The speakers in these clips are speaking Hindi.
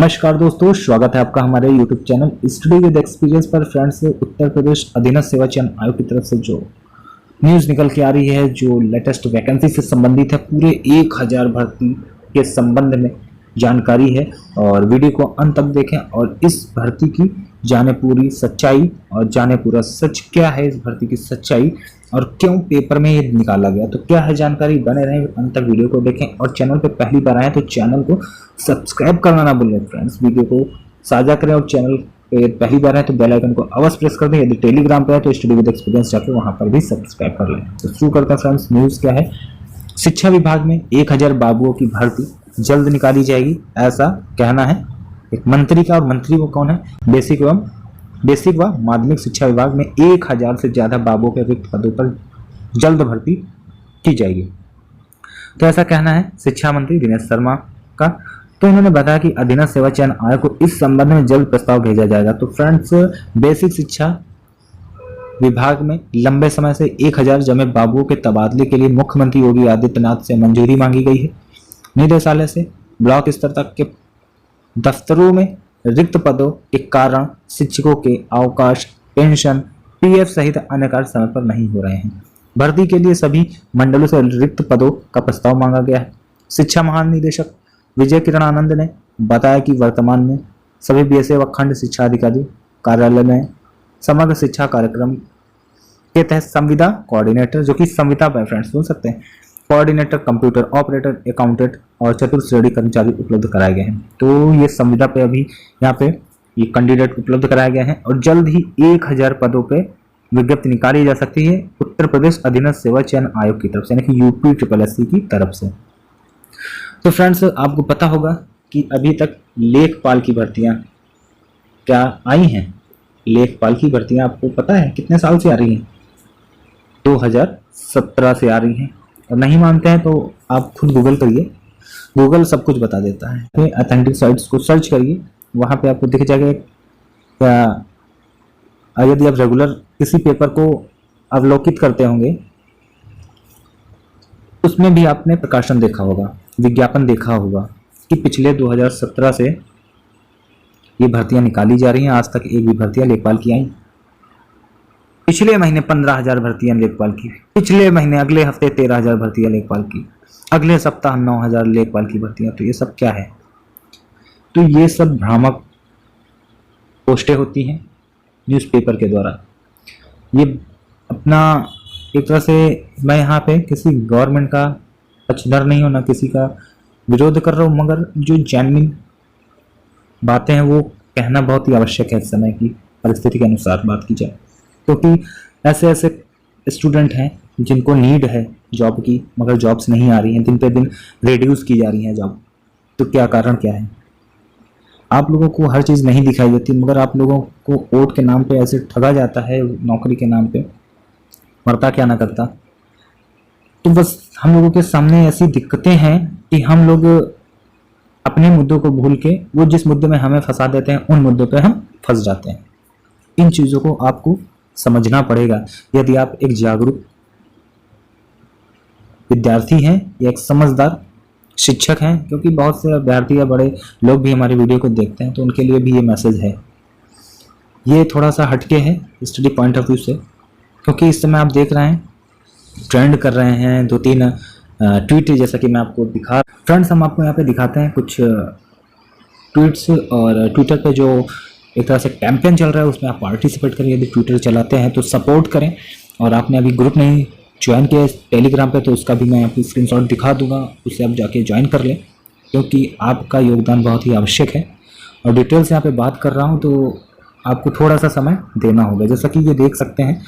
नमस्कार दोस्तों, स्वागत है आपका हमारे YouTube channel study with experience पर। फ्रेंड्स, उत्तर प्रदेश अधीनस्थ सेवा चयन आयोग की तरफ से जो न्यूज़ निकल के आ रही है, जो लेटेस्ट वैकेंसी से संबंधित है, पूरे 1000 भर्ती के संबंध में जानकारी है। और वीडियो को अंत तक देखें और इस भर्ती की जाने पूरी सच्चाई और जाने पूरा सच क्या है इस भर्ती की सच्चाई और क्यों पेपर में ये निकाला गया, तो क्या है जानकारी। बने रहें, अंत तक वीडियो को देखें और चैनल पे पहली बार आए तो चैनल को सब्सक्राइब करना ना भूलें। फ्रेंड्स, वीडियो को साझा करें और चैनल पे पहली बार है तो बेल आइकन को अवश्य प्रेस कर दें। यदि टेलीग्राम पे है तो स्टडी विद एक्सपीरियंस जाकर वहां पर भी सब्सक्राइब कर लें। तो शुरू करते हैं फ्रेंड्स। न्यूज़ क्या है। शिक्षा विभाग में 1000 बाबुओं की भर्ती जल्द निकाली जाएगी, ऐसा कहना है एक मंत्री का। और मंत्री वो कौन है? बेसिक व माध्यमिक शिक्षा विभाग में 1000 से ज्यादा बाबुओं के रिक्त पदों पर जल्द भर्ती की जाएगी, तो ऐसा कहना है शिक्षा मंत्री दिनेश शर्मा का। तो उन्होंने बताया कि अधीनस्थ सेवा चयन आयोग को इस संबंध में जल्द प्रस्ताव भेजा जाएगा। तो फ्रेंड्स, बेसिक शिक्षा विभाग में लंबे समय से 1000 जमे बाबुओं के तबादले के लिए मुख्यमंत्री योगी आदित्यनाथ से मंजूरी मांगी गई है। निदेशालय से ब्लॉक स्तर तक के दफ्तरों में रिक्त पदों के कारण शिक्षकों के अवकाश, पेंशन, पीएफ सहित अन्य कार्य समय पर नहीं हो रहे हैं। भर्ती के लिए सभी मंडलों से रिक्त पदों का प्रस्ताव मांगा गया है। शिक्षा महानिदेशक विजय किरण आनंद ने बताया कि वर्तमान में सभी बीएसए व खंड शिक्षा अधिकारी कार्यालय में समग्र शिक्षा कार्यक्रम के तहत संविदा कोऑर्डिनेटर, जो कि संविदा पर फ्रेंड्स सुन सकते हैं, कोऑर्डिनेटर, कंप्यूटर ऑपरेटर, अकाउंटेंट और चतुर्थ श्रेणी कर्मचारी उपलब्ध कराए गए हैं। तो ये संविदा पे अभी यहाँ पे ये कैंडिडेट उपलब्ध कराए गए हैं और जल्द ही 1000 पदों पे विज्ञप्ति निकाली जा सकती है उत्तर प्रदेश अधीनस्थ सेवा चयन आयोग की तरफ से, यानी कि UPSSC की तरफ से। तो फ्रेंड्स, आपको पता होगा कि अभी तक लेखपाल की भर्तियां क्या आई हैं। लेखपाल की भर्तियां आपको पता है कितने साल से आ रही हैं? 2017 से आ रही हैं। और नहीं मानते हैं तो आप खुद गूगल करिए, गूगल सब कुछ बता देता है। ऑथेंटिक साइट्स को सर्च करिए, वहाँ पे आपको दिख जाएगा। क्या यदि आप रेगुलर किसी पेपर को अवलोकित करते होंगे, उसमें भी आपने प्रकाशन देखा होगा, विज्ञापन देखा होगा कि पिछले 2017 से ये भर्तियां निकाली जा रही हैं। आज तक एक भी भर्तियां लेखपाल की आई। पिछले महीने 15,000 भर्तियां लेखपाल की, पिछले महीने अगले हफ्ते 13,000 भर्तियां लेखपाल की, अगले सप्ताह 9,000 लेखपाल की भर्तियां। तो ये सब क्या है? तो ये सब भ्रामक पोस्टें होती हैं न्यूज़पेपर के द्वारा। ये अपना एक तरह से, मैं यहाँ पे किसी गवर्नमेंट का पक्षधर नहीं हूँ, ना किसी का विरोध कर रहा हूँ, मगर जो जेन्युइन बातें हैं वो कहना बहुत ही आवश्यक है इस समय की परिस्थिति के अनुसार बात की जाए। क्योंकि ऐसे ऐसे स्टूडेंट हैं जिनको नीड है जॉब की, मगर जॉब्स नहीं आ रही हैं, दिन पे दिन रिड्यूस की जा रही हैं जॉब। तो क्या कारण क्या है? आप लोगों को हर चीज़ नहीं दिखाई देती, मगर आप लोगों को वोट के नाम पे ऐसे ठगा जाता है, नौकरी के नाम पे, मरता क्या ना करता। तो बस हम लोगों के सामने ऐसी दिक्कतें हैं कि हम लोग अपने मुद्दों को भूल के वो जिस मुद्दे में हमें फंसा देते हैं, उन मुद्दों पे हम फंस जाते हैं। इन चीज़ों को आपको समझना पड़ेगा यदि आप एक जागरूक विद्यार्थी हैं या एक समझदार शिक्षक हैं। क्योंकि बहुत से विद्यार्थी या बड़े लोग भी हमारी वीडियो को देखते हैं, तो उनके लिए भी ये मैसेज है। ये थोड़ा सा हटके है स्टडी पॉइंट ऑफ व्यू से, क्योंकि इस समय आप देख रहे हैं ट्रेंड कर रहे हैं 2-3 ट्वीट, जैसा कि मैं आपको दिखा। फ्रेंड्स, हम आपको यहाँ पे दिखाते हैं कुछ ट्वीट्स, और ट्विटर पे जो एक तरह से कैंपेन चल रहा है उसमें आप पार्टिसिपेट करें। यदि ट्विटर चलाते हैं तो सपोर्ट करें। और आपने अभी ग्रुप नहीं ज्वाइन किया टेलीग्राम पे, तो उसका भी मैं आपको स्क्रीनशॉट दिखा दूंगा, उससे आप जाके ज्वाइन कर लें, क्योंकि आपका योगदान बहुत ही आवश्यक है। और डिटेल से यहाँ पे बात कर रहा हूँ तो आपको थोड़ा सा समय देना होगा। जैसा कि ये देख सकते हैं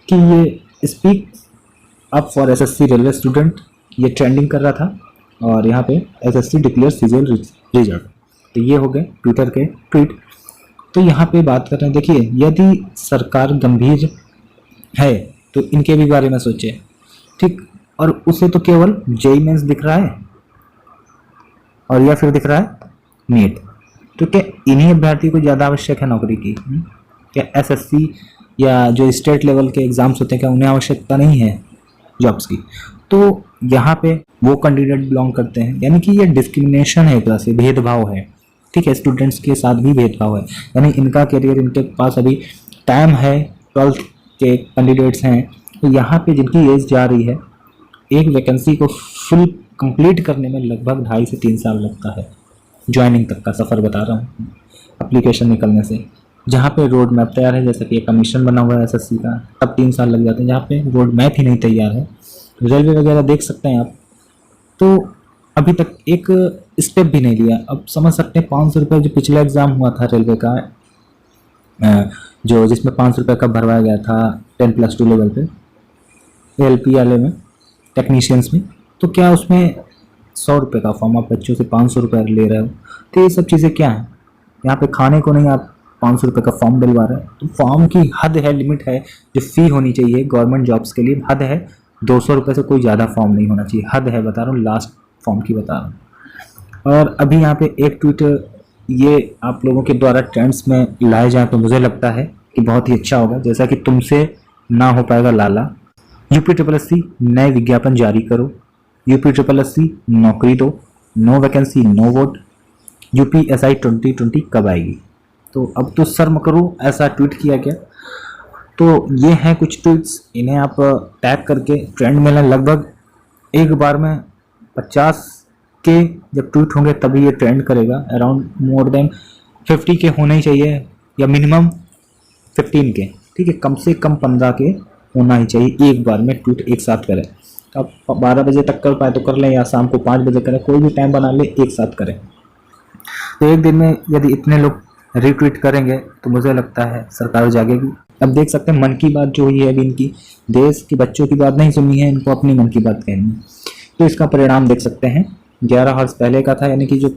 कि ये speak up for SSC railway student, ये ट्रेंडिंग कर रहा था। और यहाँ पे SSC डिक्लेयर सीजल रिजल्ट, तो ये हो गए ट्विटर के ट्वीट। तो यहाँ पे बात कर रहे हैं, देखिए, यदि सरकार गंभीर है तो इनके भी बारे में सोचे, ठीक। और उसे तो केवल जेईई मेंस दिख रहा है और या फिर दिख रहा है नीट। तो क्या इन्हीं अभ्यर्थी को ज़्यादा आवश्यक है नौकरी की? क्या SSC या जो स्टेट लेवल के एग्जाम्स होते हैं, क्या उन्हें आवश्यकता नहीं है जॉब्स की? तो यहाँ पे वो कैंडिडेट बिलोंग करते हैं, यानी कि ये डिस्क्रिमिनेशन है, एक तरह से भेदभाव है। ठीक है, स्टूडेंट्स के साथ भी भेदभाव है, यानी इनका करियर, इनके पास अभी टाइम है, 12th के कैंडिडेट्स हैं, तो यहाँ पे जिनकी एज जा रही है, एक वैकेंसी को फुल कंप्लीट करने में लगभग 2.5 से 3 साल लगता है, ज्वाइनिंग तक का सफ़र बता रहा हूँ, एप्लीकेशन निकलने से। जहाँ पे रोड मैप तैयार है, जैसे कि एक कमीशन बना हुआ है एसएससी का, तब 3 साल लग जाते हैं, जहाँ पे रोड मैप ही नहीं तैयार है। रेलवे वगैरह देख सकते हैं आप, तो अभी तक एक स्टेप भी नहीं लिया। अब समझ सकते हैं 500 रुपये जो पिछला एग्ज़ाम हुआ था रेलवे का, जो जिसमें 500 रुपये का भरवाया गया था 10+2 लेवल पे, एलपी वाले में, टेक्नीशियंस में, तो क्या उसमें 100 रुपये का फॉर्म आप बच्चों से 500 रुपये ले रहे हो? तो ये सब चीज़ें क्या हैं? यहाँ पे खाने को नहीं आप 500 रुपये का फॉर्म डलवा रहे हैं। तो फॉर्म की हद है, लिमिट है, जो फ़ी होनी चाहिए गवर्नमेंट जॉब्स के लिए, हद है 200 रुपये से कोई ज़्यादा फॉर्म नहीं होना चाहिए, हद है, बता रहा हूँ, लास्ट फॉर्म की बता रहा हूँ। और अभी यहाँ पे एक ट्वीट ये आप लोगों के द्वारा ट्रेंड्स में लाए जाए तो मुझे लगता है कि बहुत ही अच्छा होगा, जैसा कि तुमसे ना हो पाएगा लाला, यूपी नए विज्ञापन जारी करो, यूपी नौकरी दो, no vacancy no vote, UPSI 2020 कब आएगी? तो अब तो शर्म करो, ऐसा ट्वीट किया गया। तो ये हैं कुछ ट्वीट्स, इन्हें आप टैग करके ट्रेंड में लें। लगभग एक बार में 50 के जब ट्वीट होंगे तभी ये ट्रेंड करेगा। अराउंड मोर देन 50 के होने ही चाहिए, या मिनिमम 15 के, ठीक है, कम से कम 15 के होना ही चाहिए एक बार में ट्वीट एक साथ करें। आप 12 बजे तक कर पाए तो कर लें, या शाम को 5 बजे करें, कोई भी टाइम बना ले, एक साथ करें। तो एक दिन में यदि इतने लोग रिट्वीट करेंगे तो मुझे लगता है सरकार जागेगी। अब देख सकते हैं मन की बात जो हुई है अभी, इनकी देश के बच्चों की बात नहीं सुननी है, इनको अपनी मन की बात कहनी है। तो इसका परिणाम देख सकते हैं, 11 हॉर्स पहले का था, यानी कि जो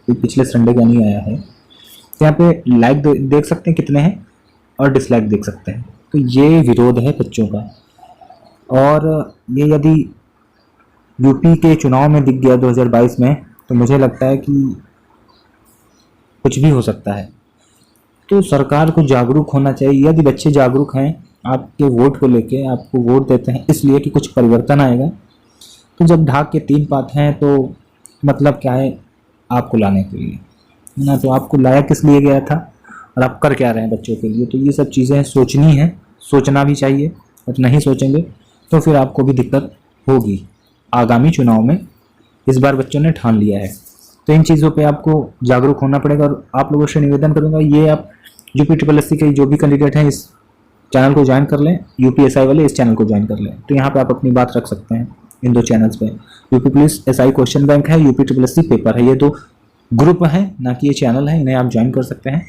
पिछले संडे का नहीं आया है। तो यहाँ पे लाइक देख सकते हैं कितने हैं, और डिसलाइक देख सकते हैं। तो ये विरोध है बच्चों का, और ये यदि यूपी के चुनाव में दिख गया 2022 में, तो मुझे लगता है कि कुछ भी हो सकता है। तो सरकार को जागरूक होना चाहिए। यदि बच्चे जागरूक हैं आपके वोट को लेके, आपको वोट देते हैं इसलिए कि कुछ परिवर्तन आएगा, तो जब ढाक के 3 पात हैं तो मतलब क्या है आपको लाने के लिए, ना? तो आपको लाया किस लिए गया था, और आप कर क्या रहे हैं बच्चों के लिए? तो ये सब चीज़ें सोचनी है, सोचना भी चाहिए, और नहीं सोचेंगे तो फिर आपको भी दिक्कत होगी आगामी चुनाव में। इस बार बच्चों ने ठान लिया है, तो इन चीज़ों पे आपको जागरूक होना पड़ेगा। और आप लोगों से निवेदन करूंगा, ये आप यूपी के जो भी कैंडिडेट हैं इस चैनल को ज्वाइन कर लें, यूपीएसआई वाले इस चैनल को ज्वाइन कर लें। तो यहाँ पे आप अपनी बात रख सकते हैं इन 2 चैनल्स पे। UP police SI question bank है, यूपी पेपर है, ये 2 ग्रुप हैं, ना कि ये चैनल है, इन्हें आप ज्वाइन कर सकते हैं।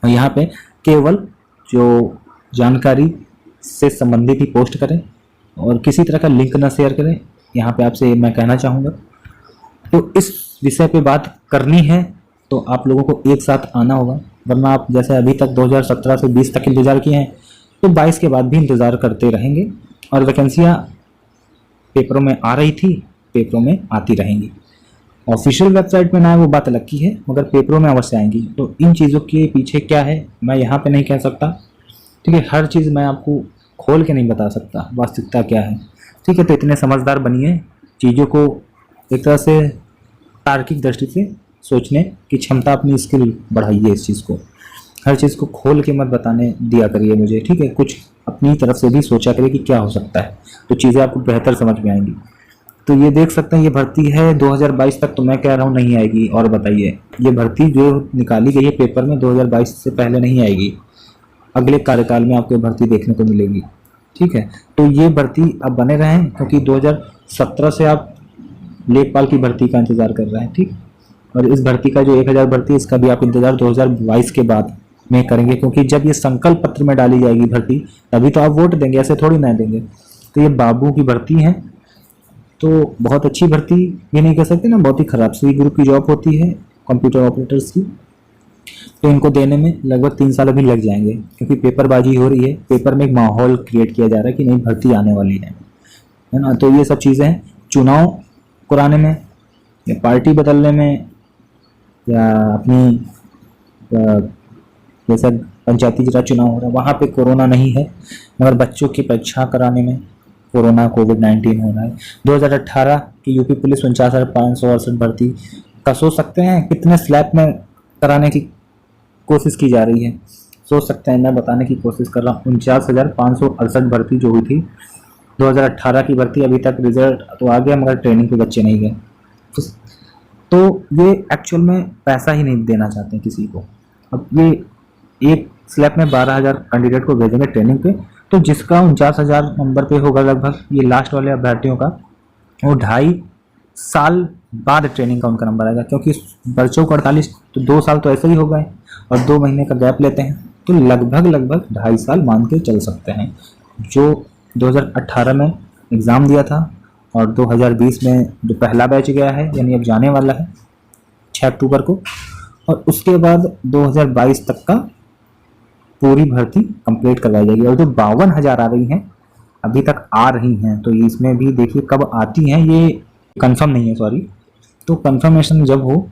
और यहाँ पे केवल जो जानकारी से संबंधित ही पोस्ट करें, और किसी तरह का लिंक ना शेयर करें, यहाँ पे आपसे मैं कहना चाहूँगा। तो इस विषय पे बात करनी है तो आप लोगों को एक साथ आना होगा, वरना आप जैसे अभी तक 2017 से 20 तक इंतज़ार किए हैं, तो 22 के बाद भी इंतज़ार करते रहेंगे। और वैकेंसियाँ पेपरों में आ रही थी, पेपरों में आती रहेंगी। ऑफिशियल वेबसाइट में ना वो बात अलग की है, मगर पेपरों में अवश्य आएंगी। तो इन चीज़ों के पीछे क्या है मैं यहाँ पे नहीं कह सकता, ठीक है, हर चीज़ मैं आपको खोल के नहीं बता सकता वास्तविकता क्या है, ठीक है। तो इतने समझदार बनिए, चीज़ों को एक तरह से तार्किक दृष्टि से सोचने की क्षमता, अपनी स्किल बढ़ाइए, इस चीज़ को, हर चीज़ को खोल के मत बताने दिया करिए मुझे, ठीक है। कुछ अपनी तरफ से भी सोचा करिए कि क्या हो सकता है, तो चीज़ें आपको बेहतर समझ में आएंगी। तो ये देख सकते हैं, ये भर्ती है 2022 तक, तो मैं कह रहा हूँ नहीं आएगी। और बताइए, ये भर्ती जो निकाली गई है पेपर में 2022 से पहले नहीं आएगी, अगले कार्यकाल में आपको भर्ती देखने को मिलेगी, ठीक है। तो ये भर्ती अब बने रहें, क्योंकि 2017 से आप लेखपाल की भर्ती का इंतज़ार कर रहे हैं, ठीक। और इस भर्ती का जो 1000 भर्ती है, इसका भी आप इंतज़ार 2022 के बाद में करेंगे, क्योंकि जब ये संकल्प पत्र में डाली जाएगी भर्ती, तभी तो आप वोट देंगे, ऐसे थोड़ी ना देंगे। तो ये बाबू की भर्ती है, तो बहुत अच्छी भर्ती भी नहीं कह सकते ना, बहुत ही खराब सी ग्रुप की जॉब होती है कंप्यूटर ऑपरेटर्स की। तो इनको देने में लगभग 3 साल अभी लग जाएंगे, क्योंकि पेपरबाजी हो रही है, पेपर में एक माहौल क्रिएट किया जा रहा है कि नहीं भर्ती आने वाली है ना। तो ये सब चीज़ें हैं, चुनाव कराने में या पार्टी बदलने में, या अपनी जैसा पंचायती राज चुनाव हो रहा है वहाँ पे कोरोना नहीं है, मगर बच्चों की परीक्षा कराने में कोरोना कोविड-19 हो रहा है। 2018 की यूपी पुलिस 49,568 भर्ती का सोच सकते हैं कितने स्लैब में कराने की कोशिश की जा रही है। सोच सकते हैं मैं बताने की कोशिश कर रहा हूँ 49,568 भर्ती जो हुई थी 2018 की भर्ती, अभी तक रिजल्ट तो आ गया मगर ट्रेनिंग पे बच्चे नहीं गए। तो ये एक्चुअल में पैसा ही नहीं देना चाहते हैं किसी को। अब ये एक स्लैब में 12,000 कैंडिडेट को भेजेंगे ट्रेनिंग पे, तो जिसका 49,000 नंबर पे होगा लगभग ये लास्ट वाले अभ्यर्थियों का, वो 2.5 साल बाद ट्रेनिंग का उनका नंबर आएगा, क्योंकि बच्चों को 48 तो 2 साल तो ऐसे ही हो गए और 2 महीने का गैप लेते हैं, तो लगभग 2.5 साल मान के चल सकते हैं। जो 2018 में एग्ज़ाम दिया था और 2020 में जो पहला बैच गया है यानी अब जाने वाला है 6 अक्टूबर को, और उसके बाद 2022 तक का पूरी भर्ती कंप्लीट करवाई जाएगी। और जो 52,000 आ रही हैं अभी तक आ रही हैं, तो इसमें भी देखिए कब आती हैं ये कंफर्म नहीं है, सॉरी। तो कंफर्मेशन जब हो,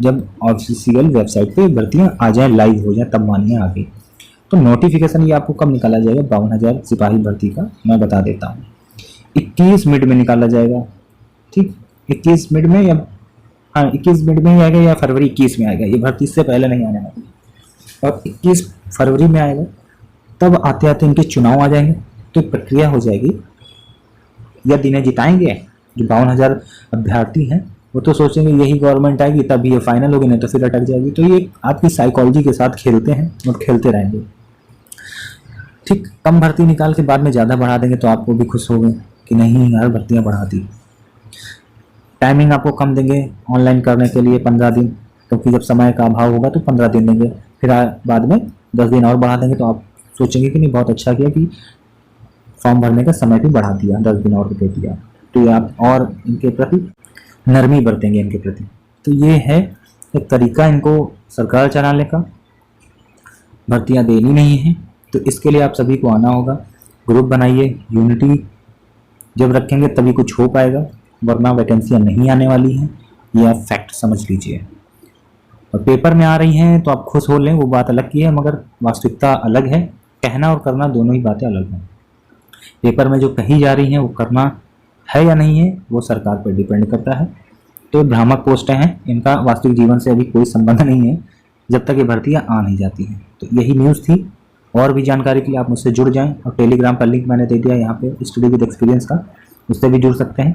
जब ऑफिशियल वेबसाइट पे भर्तियाँ आ जाए, लाइव हो जाए, तब मानिए आगे। तो नोटिफिकेशन ये आपको कब निकाला जाएगा 52,000 सिपाही भर्ती का, मैं बता देता हूँ। 21 मिड में निकाला जाएगा, ठीक, 21 मिड में, या हाँ 21 मिड में ही आएगा या फरवरी 21 में आएगा, ये भर्ती इससे पहले नहीं आने वाली, और 21 फरवरी में आएगा। तब आते आते इनके चुनाव आ जाएंगे, तो प्रक्रिया हो जाएगी, यदि इन्हें जिताएंगे जो 52,000 अभ्यर्थी हैं, वो तो सोचेंगे यही गवर्नमेंट आएगी तभी ये फाइनल होगी, नहीं तो फिर अटक जाएगी। तो ये आपकी साइकोलॉजी के साथ खेलते हैं और खेलते रहेंगे, ठीक। कम भर्ती निकाल के बाद में ज़्यादा बढ़ा देंगे तो आपको भी खुश होंगे कि नहीं यार भर्तियाँ बढ़ा दी। टाइमिंग आपको कम देंगे ऑनलाइन करने के लिए 15 दिन, क्योंकि जब समय का अभाव होगा तो 15 दिन देंगे, फिर बाद में 10 दिन और बढ़ा देंगे। तो आप सोचेंगे कि नहीं बहुत अच्छा किया कि फॉर्म भरने का समय भी बढ़ा दिया, 10 दिन और दे दिया, तो ये आप और इनके प्रति नरमी बरतेंगे इनके प्रति। तो ये है एक तरीका इनको सरकार चलाने का, भर्तियाँ देनी नहीं है। तो इसके लिए आप सभी को आना होगा, ग्रुप बनाइए, यूनिटी जब रखेंगे तभी कुछ हो पाएगा, वरना वैकेंसियाँ नहीं आने वाली हैं, ये आप फैक्ट समझ लीजिए। और पेपर में आ रही हैं तो आप खुश हो लें, वो बात अलग की है, मगर वास्तविकता अलग है, कहना और करना दोनों ही बातें अलग हैं। पेपर में जो कही जा रही हैं वो करना है या नहीं है वो सरकार पर डिपेंड करता है। तो भ्रामक पोस्टें हैं, इनका वास्तविक जीवन से अभी कोई संबंध नहीं है जब तक ये भर्तियाँ आ नहीं जाती हैं। तो यही न्यूज़ थी, और भी जानकारी के लिए आप मुझसे जुड़ जाएं, और टेलीग्राम पर लिंक मैंने दे दिया यहाँ पे स्टडी विद एक्सपीरियंस का, उससे भी जुड़ सकते हैं।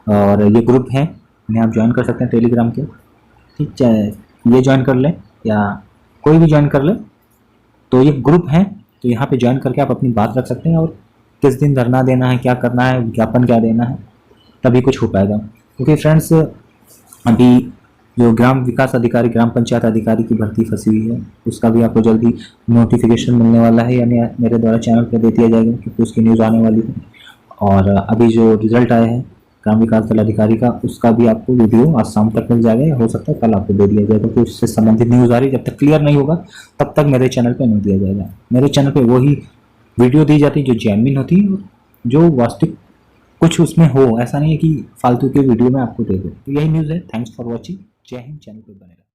और ये ग्रुप है, इन्हें आप ज्वाइन कर सकते हैं टेलीग्राम के, ठीक, चाहे ये ज्वाइन कर लें या कोई भी ज्वाइन कर ले, तो ये ग्रुप है, तो यहाँ पे ज्वाइन करके आप अपनी बात रख सकते हैं, और किस दिन धरना देना है, क्या करना है, विज्ञापन क्या देना है, तभी कुछ हो पाएगा। क्योंकि फ्रेंड्स अभी जो ग्राम विकास अधिकारी, ग्राम पंचायत अधिकारी की भर्ती फंसी हुई है, उसका भी आपको जल्दी नोटिफिकेशन मिलने वाला है, यानी मेरे द्वारा चैनल पर दे दिया जाएगा, क्योंकि उसकी न्यूज़ आने वाली है। और अभी जो रिजल्ट आया है ग्राम विकास दल अधिकारी का, उसका भी आपको वीडियो आज शाम तक मिल जाएगा, या हो सकता है कल आपको दे दिया जाएगा, क्योंकि उससे संबंधित न्यूज़ आ रही, जब तक क्लियर नहीं होगा तब तक मेरे चैनल पर नहीं दिया जाएगा। मेरे चैनल पर वही वीडियो दी जाती जो जेन्युइन होती है, जो वास्तविक कुछ उसमें हो, ऐसा नहीं है कि फालतू के वीडियो में आपको दे दो। तो यही न्यूज़ है। Thanks for watching. जय हिंद। चैनल पर बने रहो।